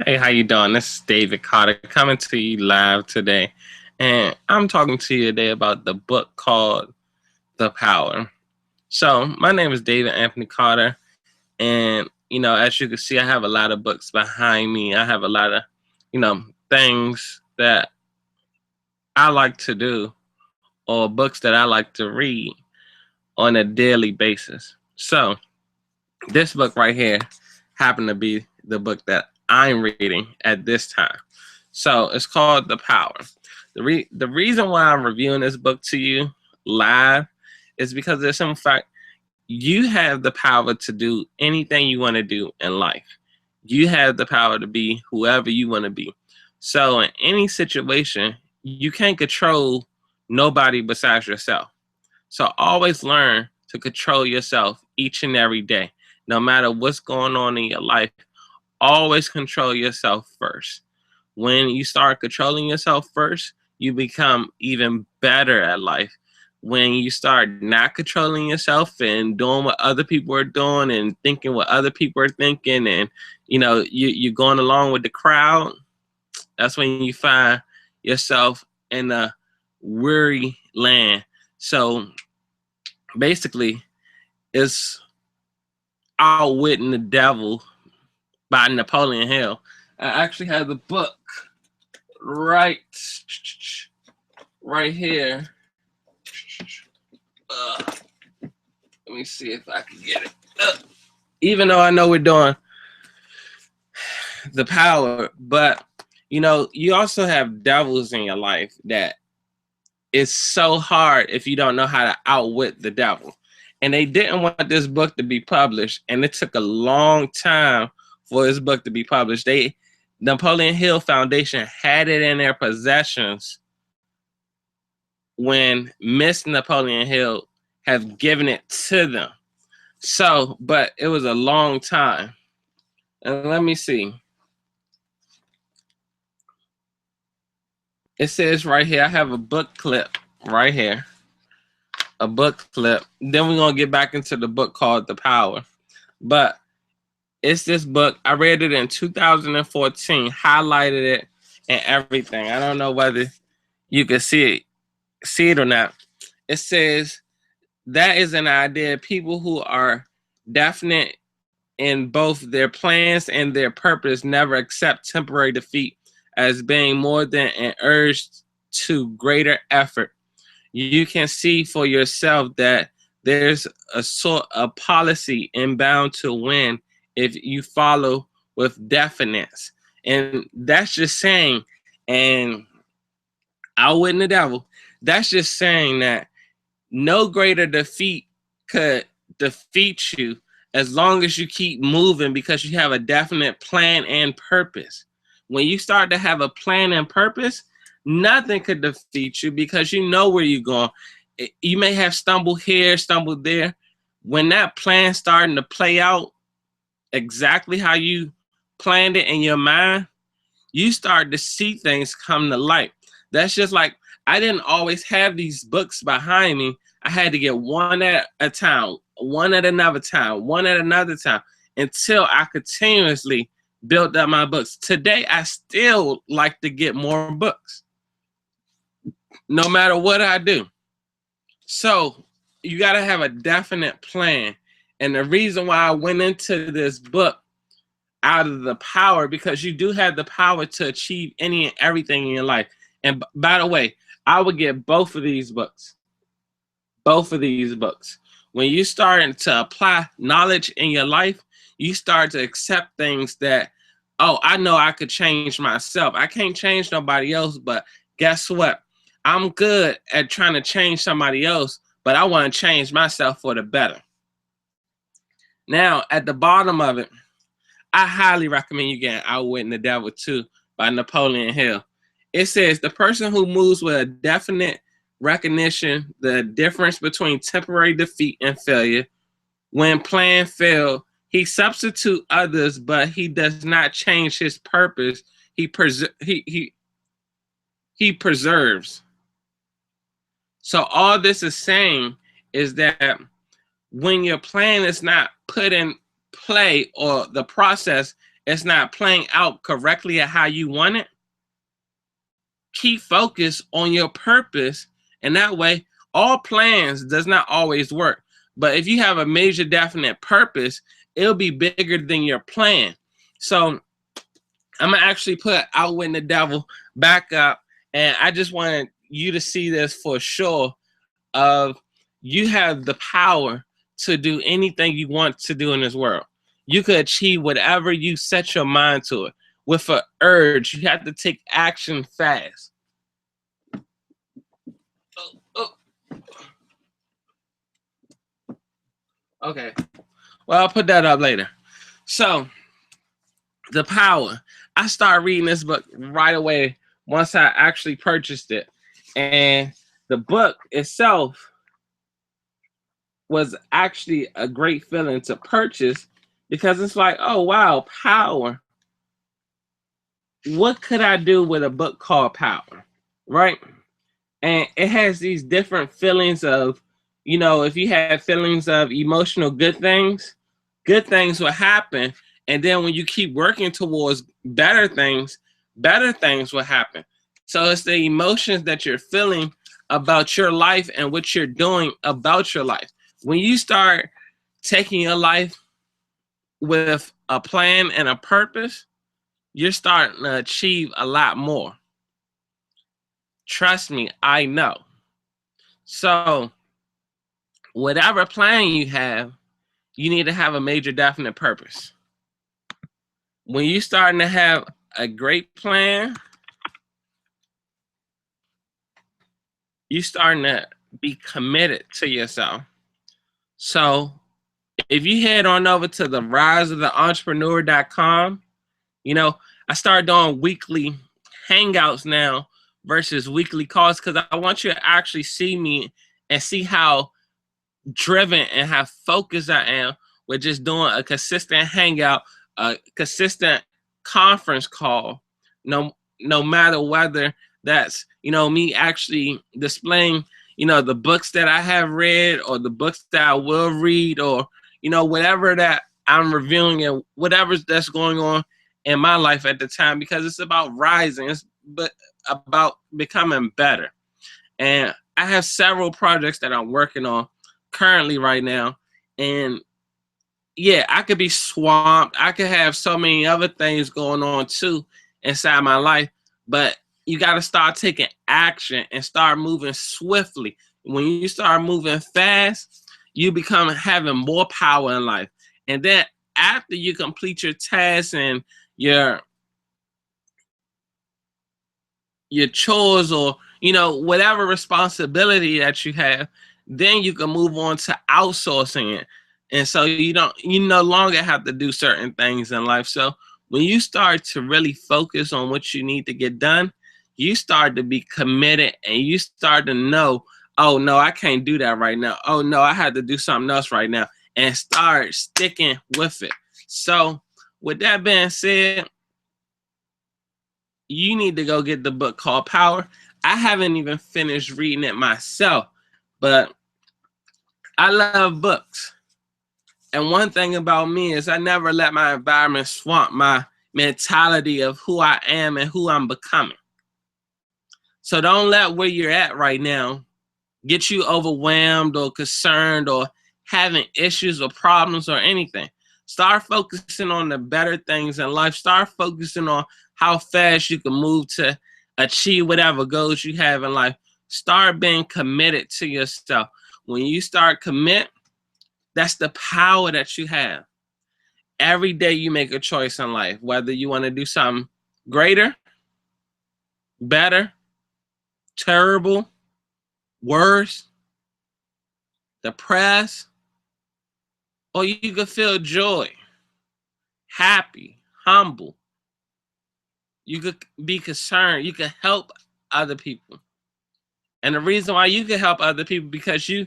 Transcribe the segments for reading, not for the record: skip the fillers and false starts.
Hey, how you doing? This is David Carter coming to you live today, and I'm talking to you today about the book called The Power. So, my name is David Anthony Carter, and as you can see, I have a lot of books behind me. I have a lot of, things that I like to do, or books that I like to read on a daily basis. So, this book right here happened to be the book that I'm reading at this time. So it's called The Power. The reason why I'm reviewing this book to you live is because there's some fact you have the power to do anything you want to do in life. You have the power to be whoever you want to be. So in any situation, you can't control nobody besides yourself. So always learn to control yourself each and every day. No matter what's going on in your life, always control yourself first. When you start controlling yourself first, you become even better at life. When you start not controlling yourself and doing what other people are doing and thinking what other people are thinking, and you're going along with the crowd, that's when you find yourself in a weary land. So basically, it's Outwitting the Devil by Napoleon Hill. I actually have the book right here. Let me see if I can get it. Even though I know we're doing the power, but you also have devils in your life that it's so hard if you don't know how to outwit the devil. And they didn't want this book to be published, and it took a long time for this book to be published. The Napoleon Hill Foundation had it in their possessions when Miss Napoleon Hill have given it to them. So, but it was a long time. And let me see. It says right here, I have a book clip right here. A book clip. Then we're going to get back into the book called The Power. But it's this book. I read it in 2014, highlighted it and everything. I don't know whether you can see it or not. It says that is an idea. People who are definite in both their plans and their purpose never accept temporary defeat as being more than an urge to greater effort. You can see for yourself that there's a sort of policy inbound to win if you follow with definiteness. And that's just saying, and Outwitting the Devil, that's just saying that no greater defeat could defeat you as long as you keep moving because you have a definite plan and purpose. When you start to have a plan and purpose, nothing could defeat you because you know where you're going. You may have stumbled here, stumbled there. When that plan starting to play out exactly how you planned it in your mind, you start to see things come to light. That's just like I didn't always have these books behind me. I had to get one at a time, one at another time, one at another time until I continuously built up my books. Today, I still like to get more books, no matter what I do. So you got to have a definite plan. And the reason why I went into this book out of the power, because you do have the power to achieve any and everything in your life. And by the way, I would get both of these books. Both of these books. When you start to apply knowledge in your life, you start to accept things that, oh, I know I could change myself. I can't change nobody else, but guess what? I'm good at trying to change somebody else, but I want to change myself for the better. Now, at the bottom of it, I highly recommend you getting Outwitting the Devil 2 by Napoleon Hill. It says the person who moves with a definite recognition, the difference between temporary defeat and failure. When plan fail, he substitute others, but he does not change his purpose. He preserves. So all this is saying is that when your plan is not put in play or the process it's not playing out correctly at how you want it, keep focused on your purpose. And that way, all plans does not always work. But if you have a major definite purpose, it'll be bigger than your plan. So I'm gonna actually put Outwitting the Devil back up, and I just wanted you to see this for sure. Of you have the power to do anything you want to do in this world. You could achieve whatever you set your mind to it. With an urge, you have to take action fast. Okay. Well, I'll put that up later. So, The Power. I started reading this book right away once I actually purchased it. And the book itself was actually a great feeling to purchase, because it's like, oh, wow, power. What could I do with a book called Power? Right? And it has these different feelings of, if you have feelings of emotional good things will happen. And then when you keep working towards better things will happen. So it's the emotions that you're feeling about your life and what you're doing about your life. When you start taking your life with a plan and a purpose, you're starting to achieve a lot more. Trust me, I know. So whatever plan you have, you need to have a major definite purpose. When you're starting to have a great plan, you're starting to be committed to yourself. So if you head on over to the riseoftheentrepreneur.com, I started doing weekly hangouts now versus weekly calls, because I want you to actually see me and see how driven and how focused I am with just doing a consistent hangout, a consistent conference call, no matter whether that's, me actually displaying, the books that I have read or the books that I will read, or, whatever that I'm reviewing and whatever that's going on in my life at the time, because it's about rising, it's about becoming better. And I have several projects that I'm working on currently right now. And yeah, I could be swamped. I could have so many other things going on too inside my life, but you got to start taking action and start moving swiftly. When you start moving fast, you become having more power in life. And then after you complete your tasks and your chores, or whatever responsibility that you have, then you can move on to outsourcing it. And so you no longer have to do certain things in life. So when you start to really focus on what you need to get done, you start to be committed, and you start to know, oh no, I can't do that right now. Oh no, I have to do something else right now, and start sticking with it. So with that being said, you need to go get the book called Power. I haven't even finished reading it myself, but I love books. And one thing about me is I never let my environment swamp my mentality of who I am and who I'm becoming. So don't let where you're at right now get you overwhelmed or concerned or having issues or problems or anything. Start focusing on the better things in life. Start focusing on how fast you can move to achieve whatever goals you have in life. Start being committed to yourself. When you start commit, that's the power that you have. Every day you make a choice in life, whether you want to do something greater, better, terrible, worse, depressed, or you can feel joy, happy, humble. You could be concerned. You can help other people. And the reason why you can help other people, because you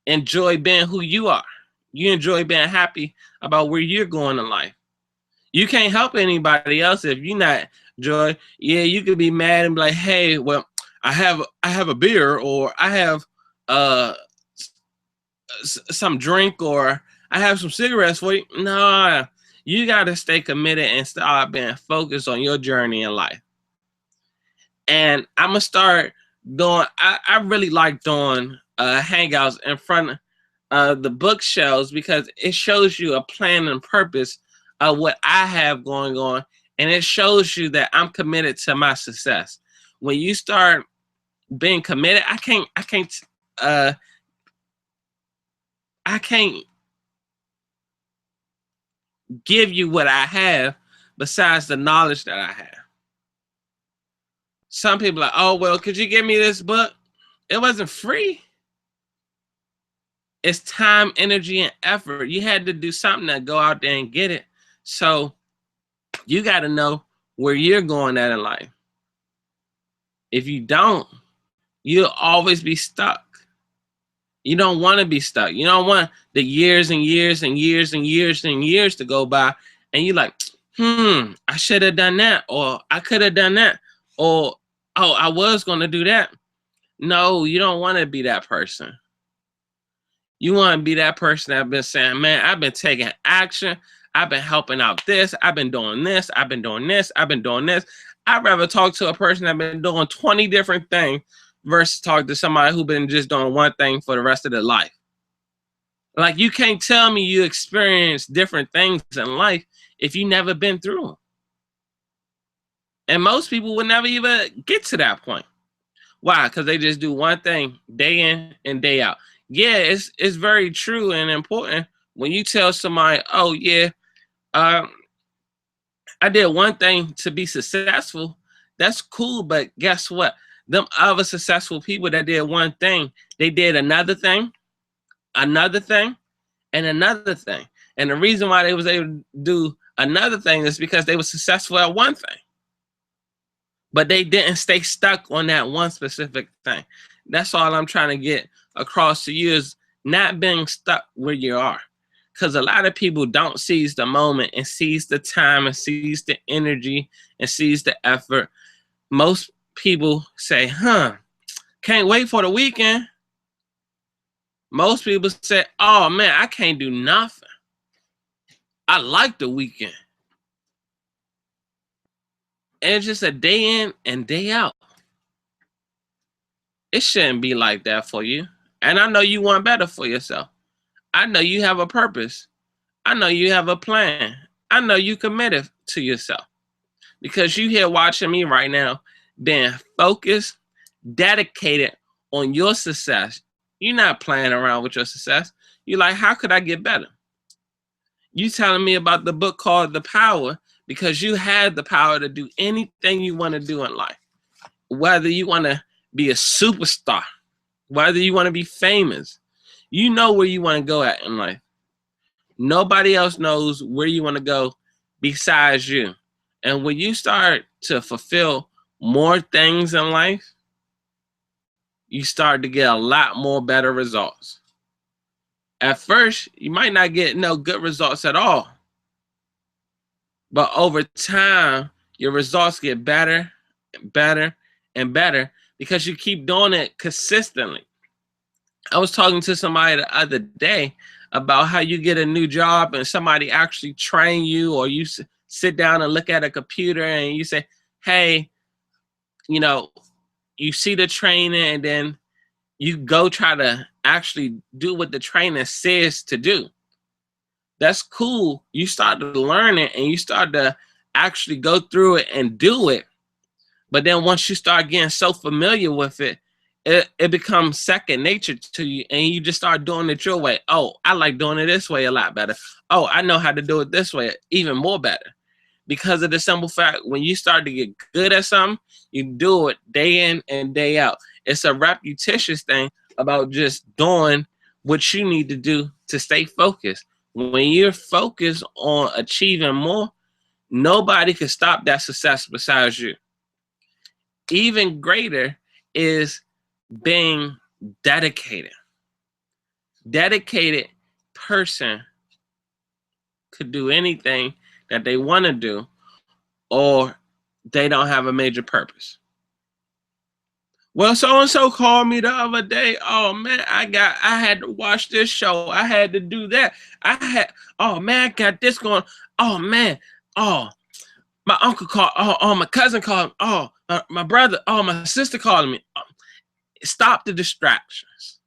enjoy being who you are. You enjoy being happy about where you're going in life. You can't help anybody else if you're not joy. Yeah, you could be mad and be like, hey, well, I have a beer, or I have some drink, or I have some cigarettes for you. No, You got to stay committed and start being focused on your journey in life. And I'm going to start doing, I really like doing hangouts in front of the bookshelves because it shows you a plan and purpose of what I have going on. And it shows you that I'm committed to my success. When you start being committed, I can't give you what I have besides the knowledge that I have. Some people are like, oh, well, could you give me this book? It wasn't free. It's time, energy, and effort. You had to do something to go out there and get it. So you got to know where you're going at in life. If you don't, you'll always be stuck. You don't want to be stuck. You don't want the years and years and years and years and years to go by. And you're like, I should have done that. Or I could have done that. Or, oh, I was going to do that. No, you don't want to be that person. You want to be that person that's been saying, man, I've been taking action. I've been helping out this. I've been doing this. I've been doing this. I've been doing this. I'd rather talk to a person that's been doing 20 different things versus talk to somebody who's been just doing one thing for the rest of their life. Like, you can't tell me you experience different things in life if you never been through them. And most people would never even get to that point. Why? Because they just do one thing day in and day out. Yeah, it's very true and important when you tell somebody, oh, yeah, I did one thing to be successful. That's cool, but guess what? Them other successful people that did one thing, they did another thing, and another thing. And the reason why they was able to do another thing is because they were successful at one thing. But they didn't stay stuck on that one specific thing. That's all I'm trying to get across to you, is not being stuck where you are. Because a lot of people don't seize the moment and seize the time and seize the energy and seize the effort. Most people say, can't wait for the weekend. Most people say, oh man, I can't do nothing. I like the weekend. And it's just a day in and day out. It shouldn't be like that for you. And I know you want better for yourself. I know you have a purpose. I know you have a plan. I know you committed to yourself. Because you here watching me right now, being focused, dedicated on your success. You're not playing around with your success. You're like, how could I get better? You telling me about the book called The Power because you have the power to do anything you want to do in life. Whether you want to be a superstar, whether you want to be famous, you know where you want to go at in life. Nobody else knows where you want to go besides you. And when you start to fulfill more things in life, you start to get a lot more better results. At first, you might not get no good results at all. But over time, your results get better and better and better because you keep doing it consistently. I was talking to somebody the other day about how you get a new job and somebody actually train you, or you sit down and look at a computer and you say, hey, you see the training and then you go try to actually do what the trainer says to do. That's cool. You start to learn it and you start to actually go through it and do it. But then once you start getting so familiar with it, it becomes second nature to you and you just start doing it your way. Oh, I like doing it this way a lot better. Oh, I know how to do it this way even more better. Because of the simple fact, when you start to get good at something, you do it day in and day out. It's a repetitious thing about just doing what you need to do to stay focused. When you're focused on achieving more, nobody can stop that success besides you. Even greater is being dedicated. Dedicated person could do anything that they want to do, or they don't have a major purpose. Well, so and so called me the other day. Oh man, I had to watch this show. I had to do that. Oh man, I got this going. Oh man, oh my uncle called. Oh my cousin called. Oh my brother. Oh my sister called me. Stop the distractions.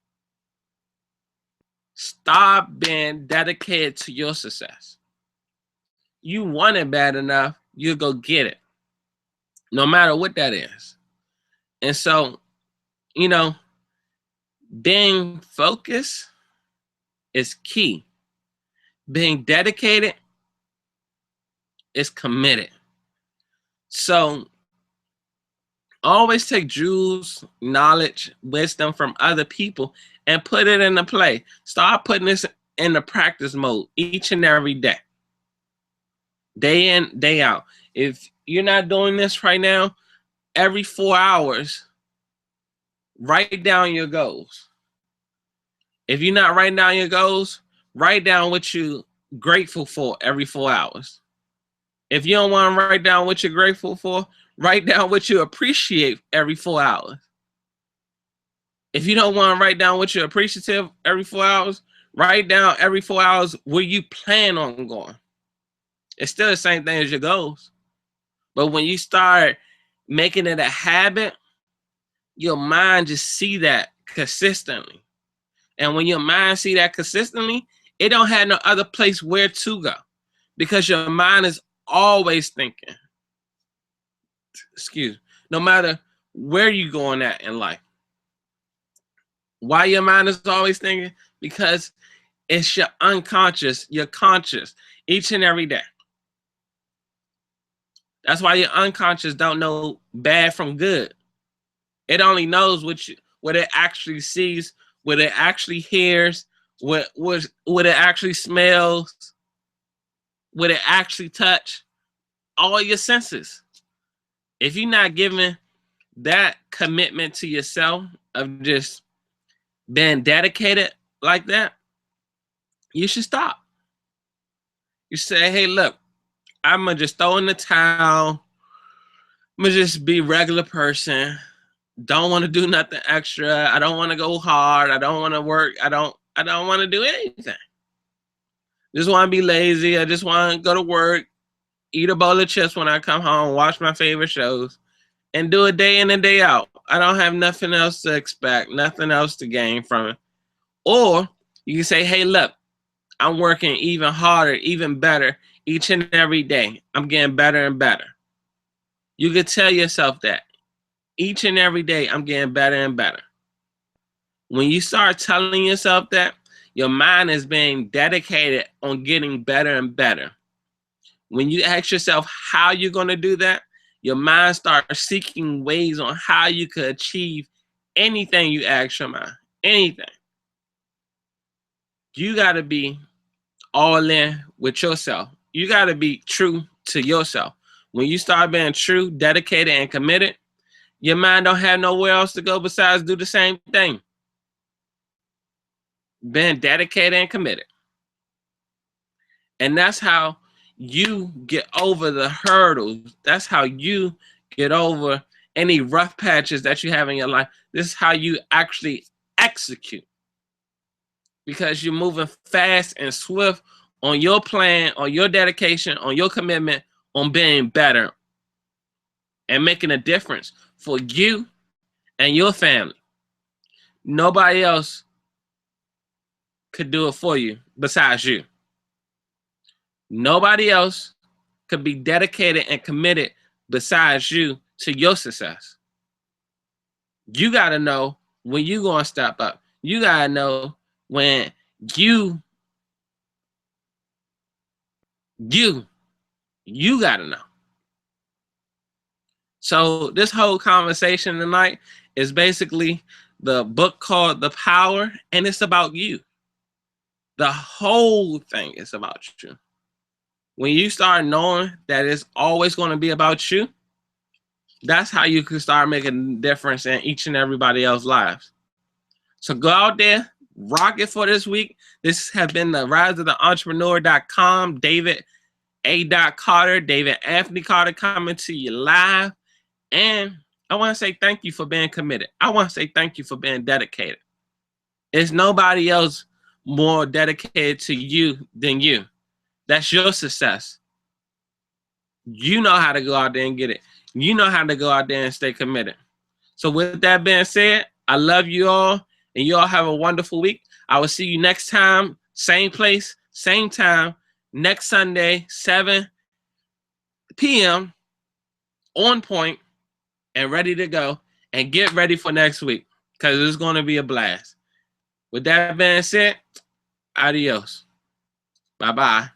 Stop being dedicated to your success. You want it bad enough, you'll go get it, no matter what that is. And so, you know, being focused is key. Being dedicated is committed. So always take jewels, knowledge, wisdom from other people and put it into play. Start putting this in the practice mode each and every day. Day in, day out. If you're not doing this right now, every 4 hours, write down your goals. If you're not writing down your goals, write down what you're grateful for every 4 hours. If you don't want to write down what you're grateful for, write down what you appreciate every 4 hours. If you don't want to write down what you're appreciative every 4 hours, write down every 4 hours where you plan on going. It's still the same thing as your goals. But when you start making it a habit, your mind just see that consistently. And when your mind see that consistently, it don't have no other place where to go because your mind is always thinking. Excuse me. No matter where you're going at in life. Why your mind is always thinking? Because it's your unconscious, your conscious, each and every day. That's why your unconscious don't know bad from good. It only knows what it actually sees, what it actually hears, what it actually smells, what it actually touch. All your senses. If you're not giving that commitment to yourself of just being dedicated like that, you should stop. You say, hey, look, I'm going to just throw in the towel. I'm going to just be a regular person. Don't want to do nothing extra. I don't want to go hard. I don't want to work. I don't want to do anything. Just want to be lazy. I just want to go to work, eat a bowl of chips when I come home, watch my favorite shows, and do it day in and day out. I don't have nothing else to expect, nothing else to gain from it. Or you can say, hey, look, I'm working even harder, even better each and every day. I'm getting better and better. You could tell yourself that. Each and every day, I'm getting better and better. When you start telling yourself that, your mind is being dedicated on getting better and better. When you ask yourself how you're going to do that, your mind starts seeking ways on how you could achieve anything you ask your mind. Anything. You got to be all in with yourself. You got to be true to yourself. When you start being true, dedicated, and committed, your mind don't have nowhere else to go besides do the same thing. Being dedicated and committed. And that's how you get over the hurdles. That's how you get over any rough patches that you have in your life. This is how you actually execute. Because you're moving fast and swift on your plan, on your dedication, on your commitment, on being better and making a difference for you and your family. Nobody else could do it for you besides you. Nobody else could be dedicated and committed besides you to your success. You got to know when you're going to step up. You got to know when you got to know. So this whole conversation tonight is basically the book called The Power, and it's about you. The whole thing is about you. When you start knowing that it's always going to be about you, that's how you can start making a difference in each and everybody else's lives. So go out there, rock it for this week. This has been the Rise of the Entrepreneur.com, David A. Carter, David Anthony Carter coming to you live. And I want to say thank you for being committed. I want to say thank you for being dedicated. There's nobody else more dedicated to you than you. That's your success. You know how to go out there and get it. You know how to go out there and stay committed. So with that being said, I love you all, and you all have a wonderful week. I will see you next time, same place, same time, next Sunday, 7 p.m. on point and ready to go. And get ready for next week because it's going to be a blast. With that being said, adios. Bye-bye.